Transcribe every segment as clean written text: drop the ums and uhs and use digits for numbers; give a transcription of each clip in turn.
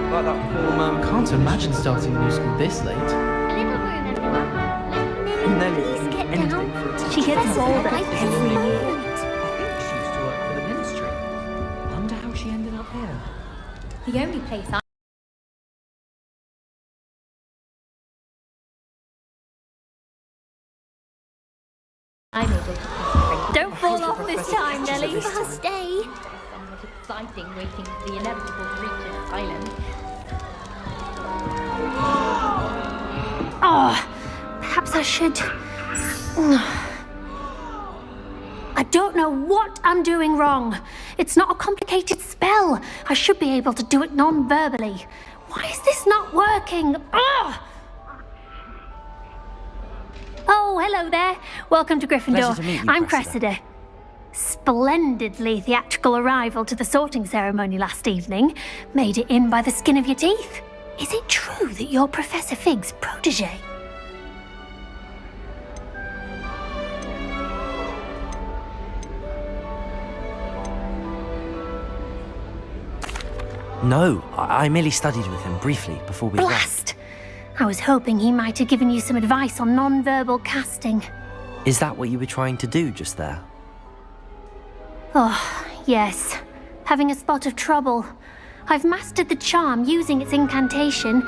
Like that poor I can't imagine starting a new school this late. Nelly, anything for a teacher. She gets older every year. I think she used to work for the ministry. Wonder how she ended up here. The only place I'm able to concentrate. Don't fall off this time, Nelly. First day. Somewhat exciting waiting for the inevitable to reach this island. Oh, perhaps I should. I don't know what I'm doing wrong. It's not a complicated spell. I should be able to do it non-verbally. Why is this not working? Ugh! Oh, hello there. Welcome to Gryffindor. Pleasure to meet you, I'm Cressida. Cressida. Splendidly theatrical arrival to the sorting ceremony last evening. Made it in by the skin of your teeth. Is it true that you're Professor Fig's protege? No, I merely studied with him briefly before we left. Blast! I was hoping he might have given you some advice on non-verbal casting. Is that what you were trying to do just there? Oh, yes. Having a spot of trouble. I've mastered the charm using its incantation,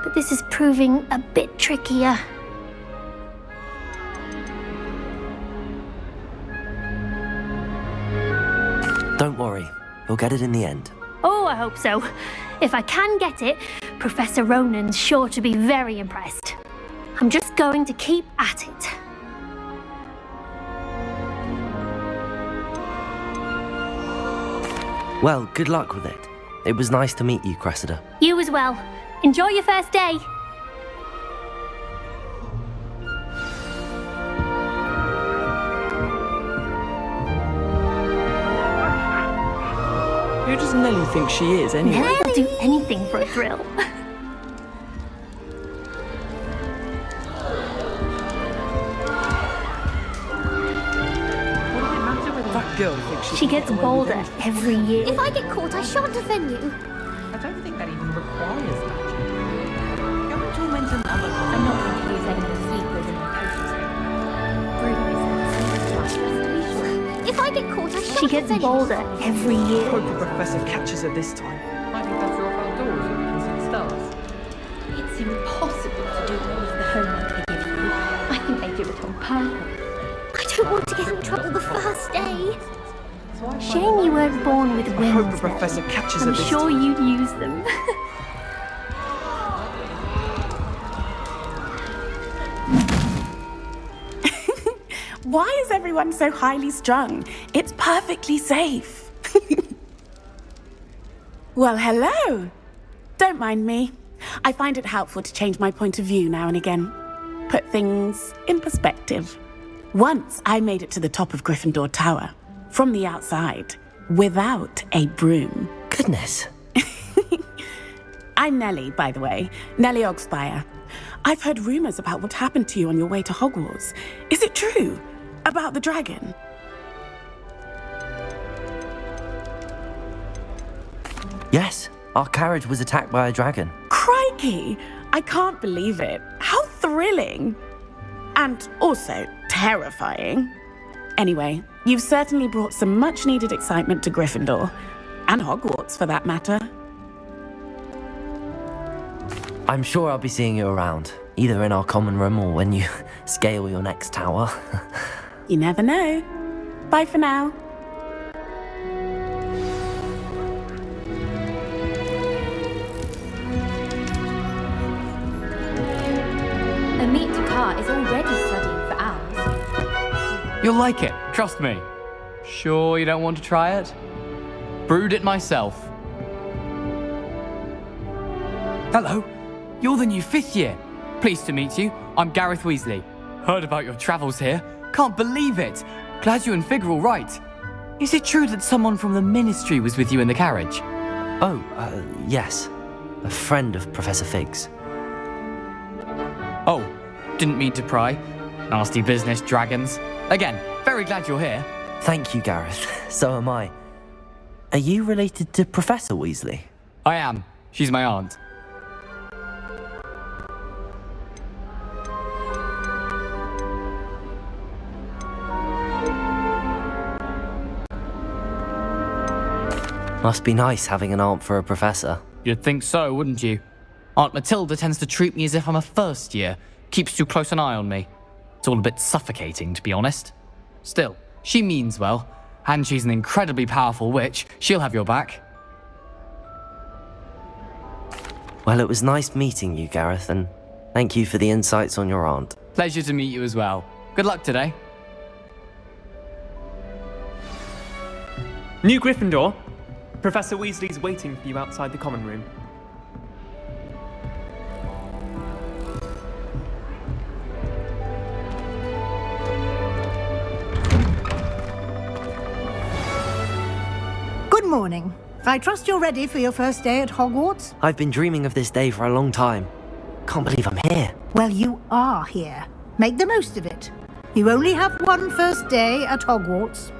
but this is proving a bit trickier. Don't worry, you'll get it in the end. Oh, I hope so. If I can get it, Professor Ronan's sure to be very impressed. I'm just going to keep at it. Well, good luck with it. It was nice to meet you, Cressida. You as well. Enjoy your first day. Who does Nelly think she is, anyway? Nelly'll do anything for a thrill. That girl thinks She gets bolder every year. If I get caught, I shan't offend you. I don't think that even requires magic. Go and torment another. I'm not going to use any of the sleepers in my potions. If I get caught, I shan't She gets offend you. bolder every year. Hope the professor catches her this time. Might be better off outdoors where we can see the stars. It's impossible to do all of the homework they give you. I think they do it on purpose. I don't want to get in trouble the first day. Shame you weren't born with I hope the wings. professor catches her I'm this sure time. you'd use them. Why is everyone so highly strung? It's perfectly safe. Well, hello. Don't mind me. I find it helpful to change my point of view now and again. Put things in perspective. Once I made it to the top of Gryffindor Tower, from the outside, without a broom. Goodness. I'm Nellie, by the way. Nellie Ogspire. I've heard rumors about what happened to you on your way to Hogwarts. Is it true? About the dragon? Yes, our carriage was attacked by a dragon. Crikey! I can't believe it. How thrilling! And also terrifying. Anyway, you've certainly brought some much-needed excitement to Gryffindor. And Hogwarts, for that matter. I'm sure I'll be seeing you around, either in our common room or when you scale your next tower. You never know. Bye for now. Amit Takar is already studying for hours. You'll like it, trust me. Sure you don't want to try it? Brewed it myself. Hello, you're the new 5th year. Pleased to meet you. I'm Gareth Weasley. Heard about your travels here. Can't believe it. Glad you and Fig are all right. Is it true that someone from the ministry was with you in the carriage? Oh, yes. A friend of Professor Fig's. Oh, didn't mean to pry. Nasty business, dragons. Again, very glad you're here. Thank you, Gareth. So am I. Are you related to Professor Weasley? I am. She's my aunt. Must be nice having an aunt for a professor. You'd think so, wouldn't you? Aunt Matilda tends to treat me as if I'm a first year, keeps too close an eye on me. It's all a bit suffocating, to be honest. Still, she means well, and she's an incredibly powerful witch. She'll have your back. Well, it was nice meeting you, Gareth, and thank you for the insights on your aunt. Pleasure to meet you as well. Good luck today. New Gryffindor. Professor Weasley's waiting for you outside the common room. Good morning. I trust you're ready for your first day at Hogwarts? I've been dreaming of this day for a long time. Can't believe I'm here. Well, you are here. Make the most of it. You only have one first day at Hogwarts.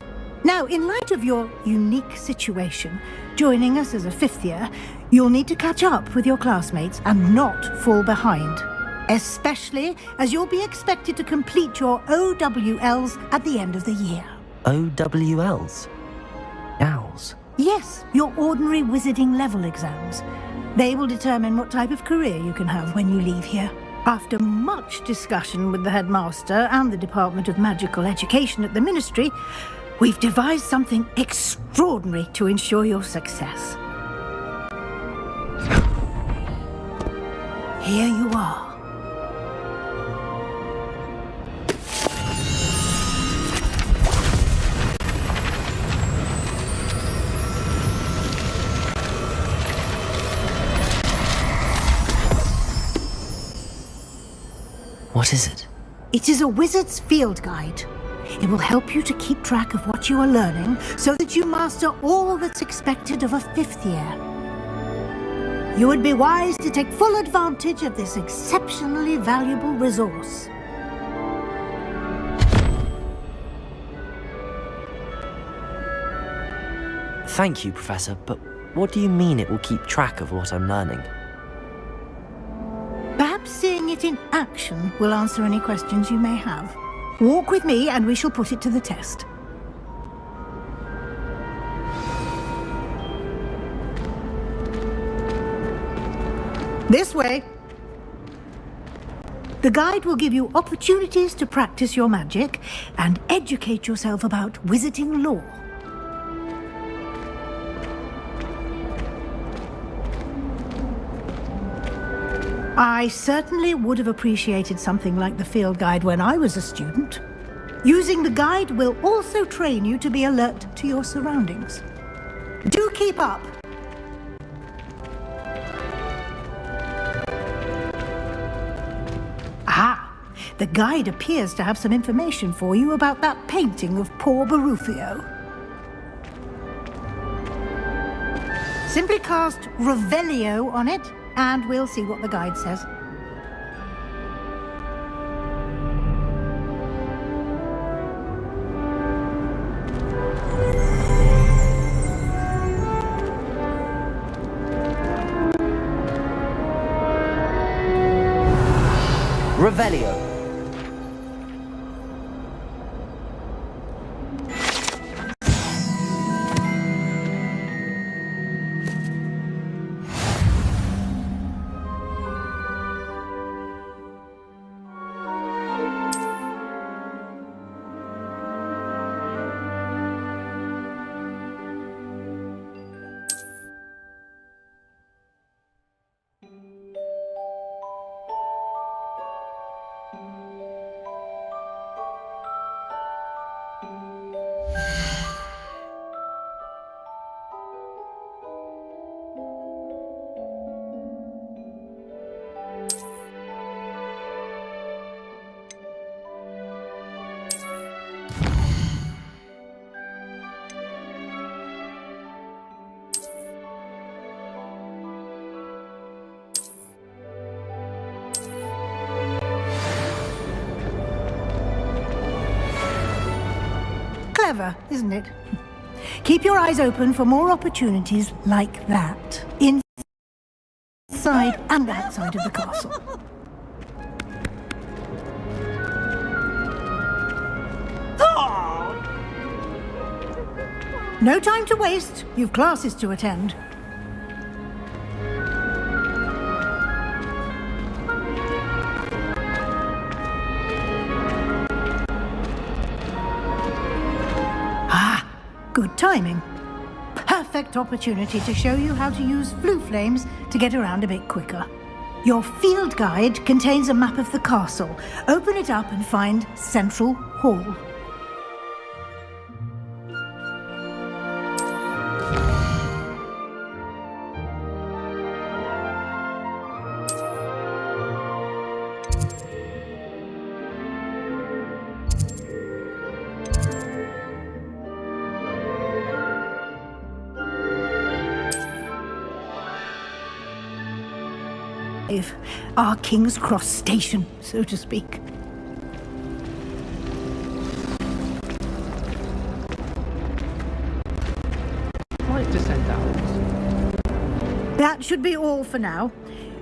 Now, in light of your unique situation, joining us as a fifth year, you'll need to catch up with your classmates and not fall behind. Especially as you'll be expected to complete your OWLs at the end of the year. OWLs? Owls? Yes, your ordinary wizarding level exams. They will determine what type of career you can have when you leave here. After much discussion with the headmaster and the Department of Magical Education at the Ministry, we've devised something extraordinary to ensure your success. Here you are. What is it? It is a wizard's field guide. It will help you to keep track of what you are learning so that you master all that's expected of a fifth year. You would be wise to take full advantage of this exceptionally valuable resource. Thank you, Professor, but what do you mean it will keep track of what I'm learning? Perhaps seeing it in action will answer any questions you may have. Walk with me and we shall put it to the test. This way. The guide will give you opportunities to practice your magic and educate yourself about wizarding lore. I certainly would have appreciated something like the field guide when I was a student. Using the guide will also train you to be alert to your surroundings. Do keep up! Ah, the guide appears to have some information for you about that painting of poor Barufio. Simply cast Revelio on it, and we'll see what the guide says. Revelio. Clever, isn't it? Keep your eyes open for more opportunities like that in inside and outside of the castle. No time to waste. You've classes to attend. Ah, good timing. Perfect opportunity to show you how to use flue flames to get around a bit quicker. Your field guide contains a map of the castle. Open it up and find Central Hall. Our King's Cross station, so to speak. Flight descent hours. That should be all for now.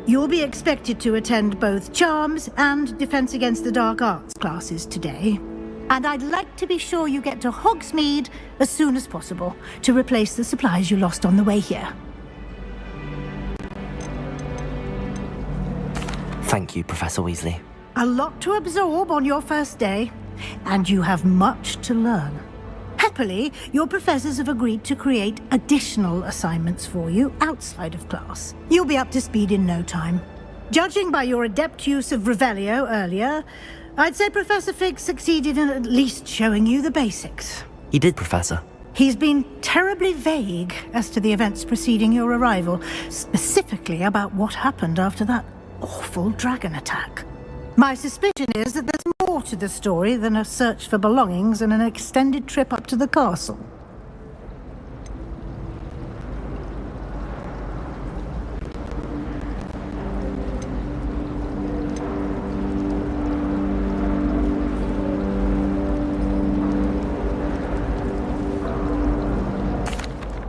You'll be expected to attend both Charms and Defense Against the Dark Arts classes today. And I'd like to be sure you get to Hogsmeade as soon as possible to replace the supplies you lost on the way here. Thank you, Professor Weasley. A lot to absorb on your first day, and you have much to learn. Happily, your professors have agreed to create additional assignments for you outside of class. You'll be up to speed in no time. Judging by your adept use of Revelio earlier, I'd say Professor Fig succeeded in at least showing you the basics. He did, Professor. He's been terribly vague as to the events preceding your arrival, specifically about what happened after that awful dragon attack. My suspicion is that there's more to the story than a search for belongings and an extended trip up to the castle.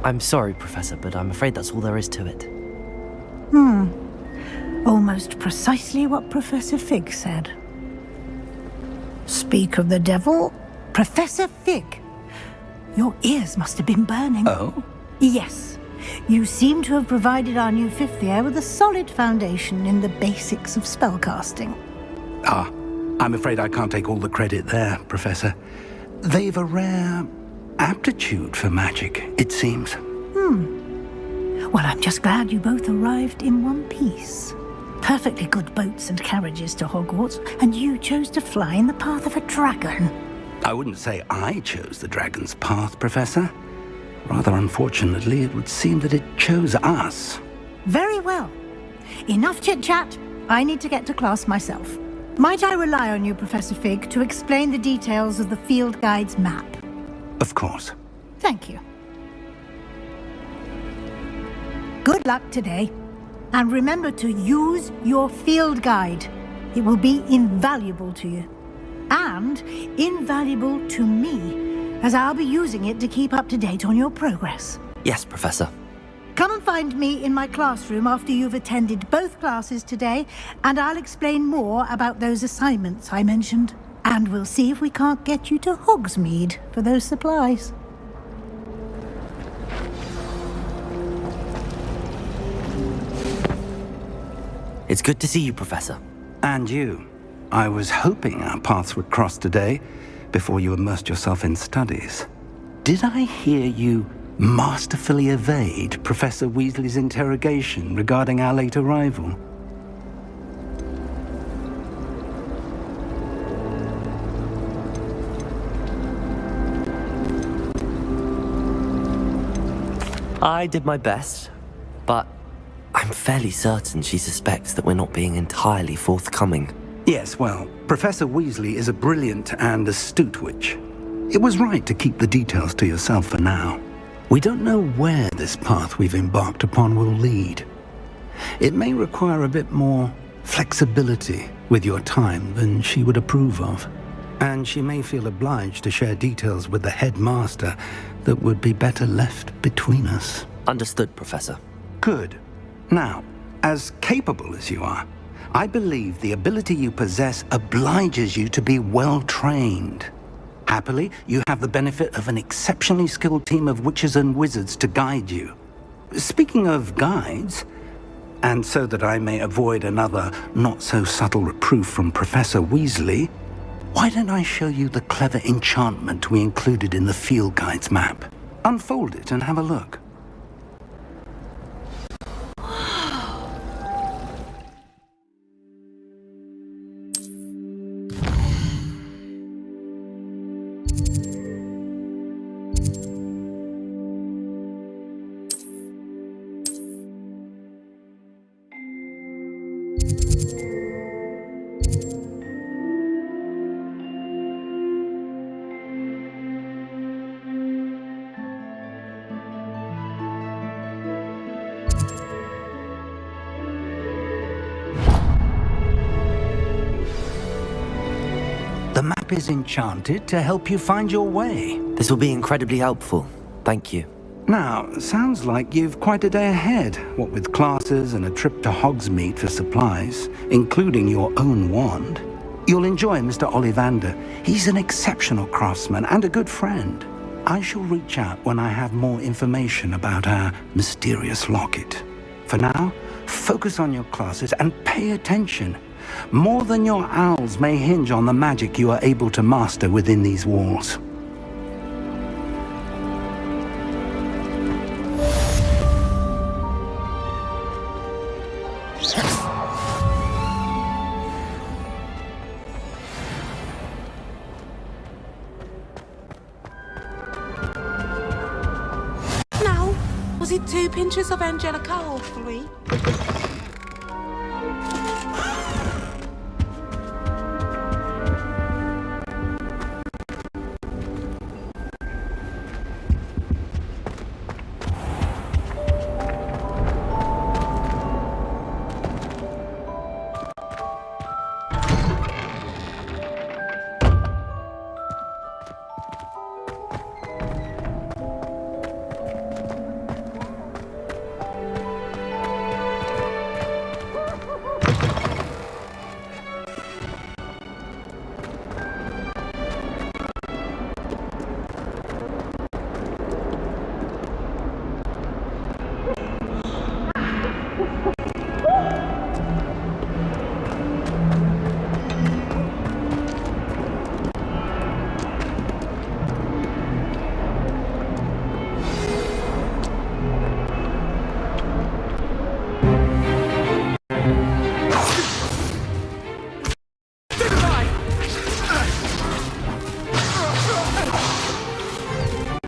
I'm sorry, Professor, but I'm afraid that's all there is to it. Almost precisely what Professor Fig said. Speak of the devil, Professor Fig. Your ears must have been burning. Oh? Yes. You seem to have provided our new fifth year with a solid foundation in the basics of spellcasting. Ah, I'm afraid I can't take all the credit there, Professor. They've a rare aptitude for magic, it seems. Well, I'm just glad you both arrived in one piece. Perfectly good boats and carriages to Hogwarts, and you chose to fly in the path of a dragon. I wouldn't say I chose the dragon's path, Professor. Rather unfortunately, it would seem that it chose us. Very well. Enough chit-chat. I need to get to class myself. Might I rely on you, Professor Fig, to explain the details of the field guide's map? Of course. Thank you. Good luck today. And remember to use your field guide. It will be invaluable to you. And invaluable to me, as I'll be using it to keep up to date on your progress. Yes, Professor. Come and find me in my classroom after you've attended both classes today, and I'll explain more about those assignments I mentioned. And we'll see if we can't get you to Hogsmeade for those supplies. It's good to see you, Professor. And you. I was hoping our paths would cross today, before you immersed yourself in studies. Did I hear you masterfully evade Professor Weasley's interrogation regarding our late arrival? I did my best, but I'm fairly certain she suspects that we're not being entirely forthcoming. Yes, well, Professor Weasley is a brilliant and astute witch. It was right to keep the details to yourself for now. We don't know where this path we've embarked upon will lead. It may require a bit more flexibility with your time than she would approve of. And she may feel obliged to share details with the headmaster that would be better left between us. Understood, Professor. Good. Now, As capable as you are, I believe the ability you possess obliges you to be well trained. Happily, you have the benefit of an exceptionally skilled team of witches and wizards to guide you. Speaking of guides, and so that I may avoid another not-so-subtle reproof from Professor Weasley, why don't I show you the clever enchantment we included in the field guide's map? Unfold it and have a look. The map is enchanted to help you find your way. This will be incredibly helpful. Thank you. Now, sounds like you've quite a day ahead, what with classes and a trip to Hogsmeade for supplies, including your own wand. You'll enjoy Mr. Ollivander. He's an exceptional craftsman and a good friend. I shall reach out when I have more information about our mysterious locket. For now, focus on your classes and pay attention. More than your owls may hinge on the magic you are able to master within these walls. Now, was it 2 pinches of Angelica or 3?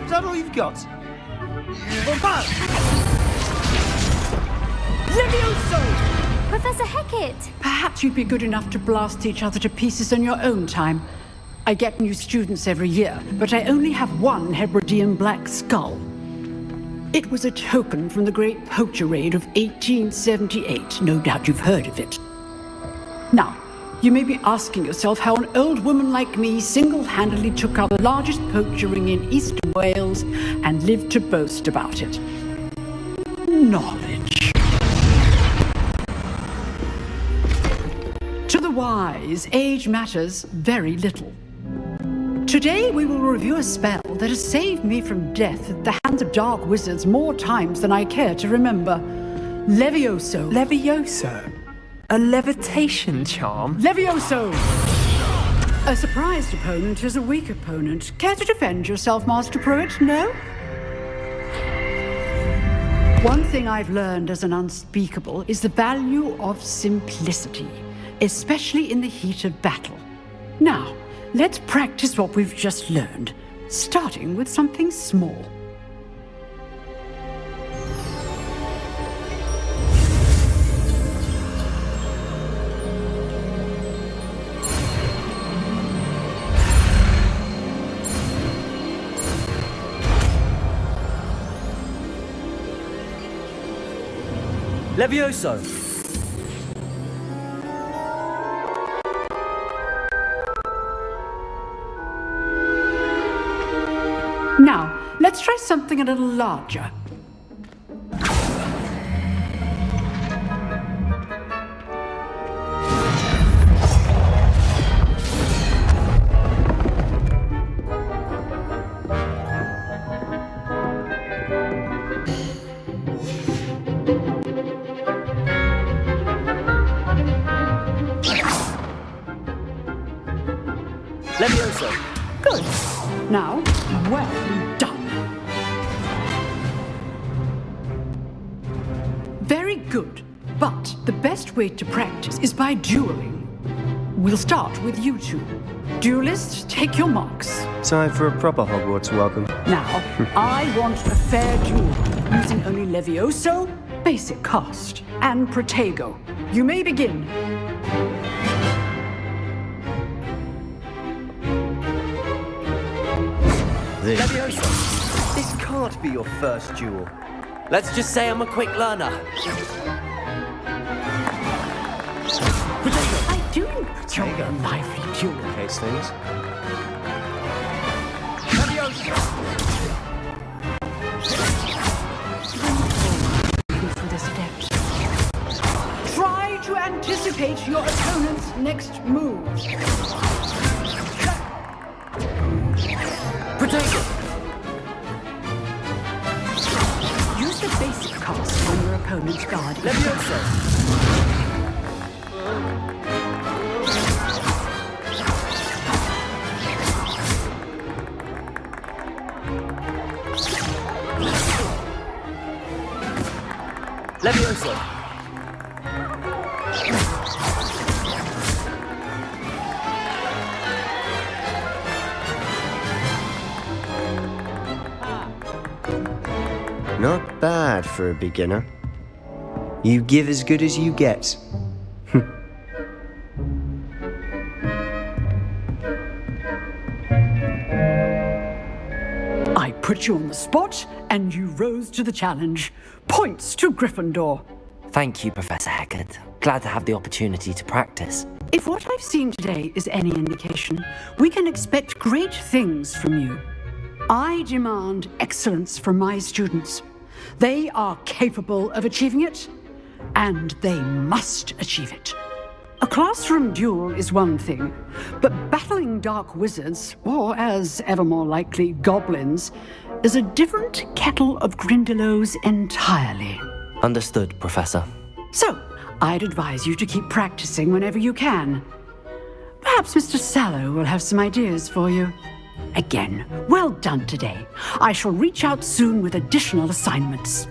Is that all you've got? Levioso! Professor Hecat! Perhaps you'd be good enough to blast each other to pieces in your own time. I get new students every year, but I only have one Hebridean black skull. It was a token from the Great Poacher Raid of 1878. No doubt you've heard of it. Now, you may be asking yourself how an old woman like me single-handedly took out the largest poacher ring in Eastern Wales and lived to boast about it. Knowledge. To the wise, age matters very little. Today we will review a spell that has saved me from death at the hands of dark wizards more times than I care to remember. Levioso. Levioso? A levitation charm? Levioso! A surprised opponent is a weak opponent. Care to defend yourself, Master Pruitt? No? One thing I've learned as an unspeakable is the value of simplicity, especially in the heat of battle. Now, let's practice what we've just learned, starting with something small. Levioso! Now, let's try something a little larger. Now, well done. Very good. But the best way to practice is by dueling. We'll start with you two. Duelists, take your marks. Time for a proper Hogwarts welcome. Now, I want a fair duel, using only levioso, basic cast, and protego. You may begin. Levioso, this can't be your first duel. Let's just say I'm a quick learner. I do enjoy a lively duel. Case things. For this adept. Try to anticipate your opponent's next move. Use the basic cast on your opponent's guard. Levioso. Not bad for a beginner. You give as good as you get. I put you on the spot, and you rose to the challenge. Points to Gryffindor. Thank you, Professor Heckard. Glad to have the opportunity to practice. If what I've seen today is any indication, we can expect great things from you. I demand excellence from my students. They are capable of achieving it, and they must achieve it. A classroom duel is one thing, but battling dark wizards, or as ever more likely, goblins, is a different kettle of Grindylows entirely. Understood, Professor. So, I'd advise you to keep practicing whenever you can. Perhaps Mr. Sallow will have some ideas for you. Again, well done today. I shall reach out soon with additional assignments.